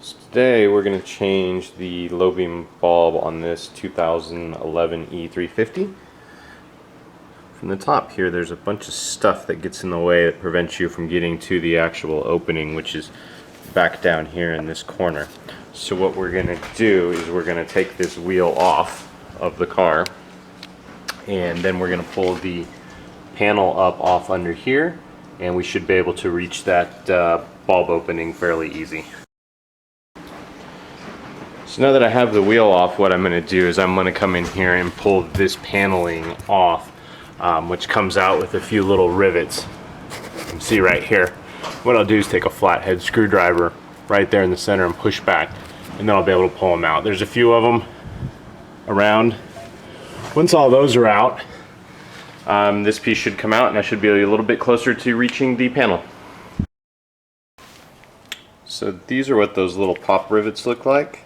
So today we're going to change the low beam bulb on this 2011 E350. From the top here there's a bunch of stuff that gets in the way that prevents you from getting to the actual opening, which is back down here in this corner. So what we're going to do is we're going to take this wheel off of the car, and then we're going to pull the panel up off under here, and we should be able to reach that bulb opening fairly easy. So now that I have the wheel off, what I'm going to do is I'm going to come in here and pull this paneling off, which comes out with a few little rivets. You can see right here. What I'll do is take a flathead screwdriver right there in the center and push back, and then I'll be able to pull them out. There's a few of them around. Once all those are out, this piece should come out and I should be a little bit closer to reaching the panel. So these are what those little pop rivets look like.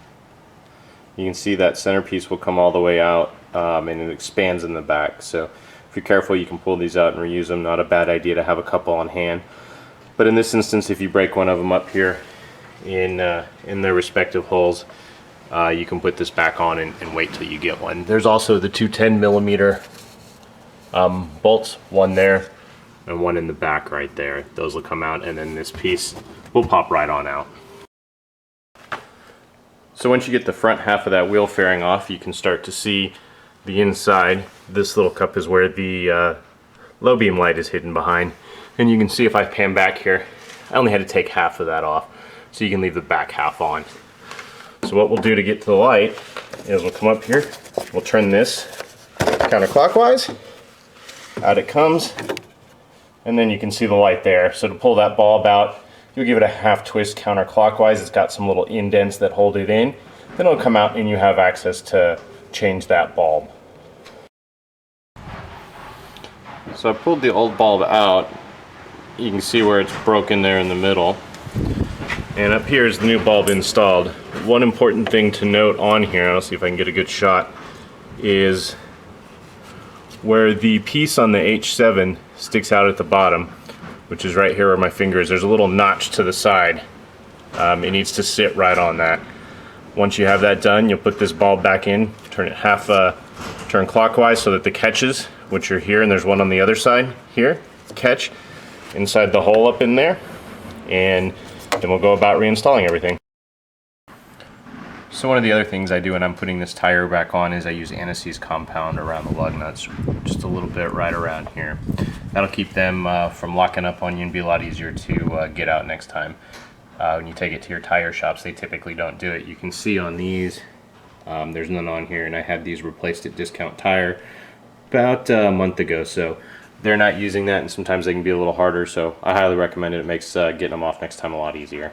You can see that centerpiece will come all the way out, and it expands in the back. So if you're careful, you can pull these out and reuse them. Not a bad idea to have a couple on hand. But in this instance, if you break one of them up here in their respective holes, you can put this back on and wait till you get one. There's also the two 10mm bolts, one there and one in the back right there. Those will come out, and then this piece will pop right on out. So once you get the front half of that wheel fairing off, you can start to see the inside. This little cup is where the low beam light is hidden behind, and you can see if I pan back here, I only had to take half of that off, so you can leave the back half on. So what we'll do to get to the light is we'll come up here, we'll turn this counterclockwise, out it comes, and then you can see the light there. So to pull that bulb out, you'll give it a half twist counterclockwise. It's got some little indents that hold it in. Then it'll come out and you have access to change that bulb. So I pulled the old bulb out. You can see where it's broken there in the middle. And up here is the new bulb installed. One important thing to note on here, I'll see if I can get a good shot, is where the piece on the H7 sticks out at the bottom, which is right here where my finger is. There's a little notch to the side. It needs to sit right on that. Once you have that done, you'll put this bulb back in, turn it turn clockwise so that the catches, which are here, and there's one on the other side here, catch inside the hole up in there, and then we'll go about reinstalling everything. So one of the other things I do when I'm putting this tire back on is I use anti-seize compound around the lug nuts, just a little bit right around here. That'll keep them from locking up on you and be a lot easier to get out next time. When you take it to your tire shops, they typically don't do it. You can see on these, there's none on here, and I had these replaced at Discount Tire about a month ago, so they're not using that, and sometimes they can be a little harder, so I highly recommend it. It makes getting them off next time a lot easier.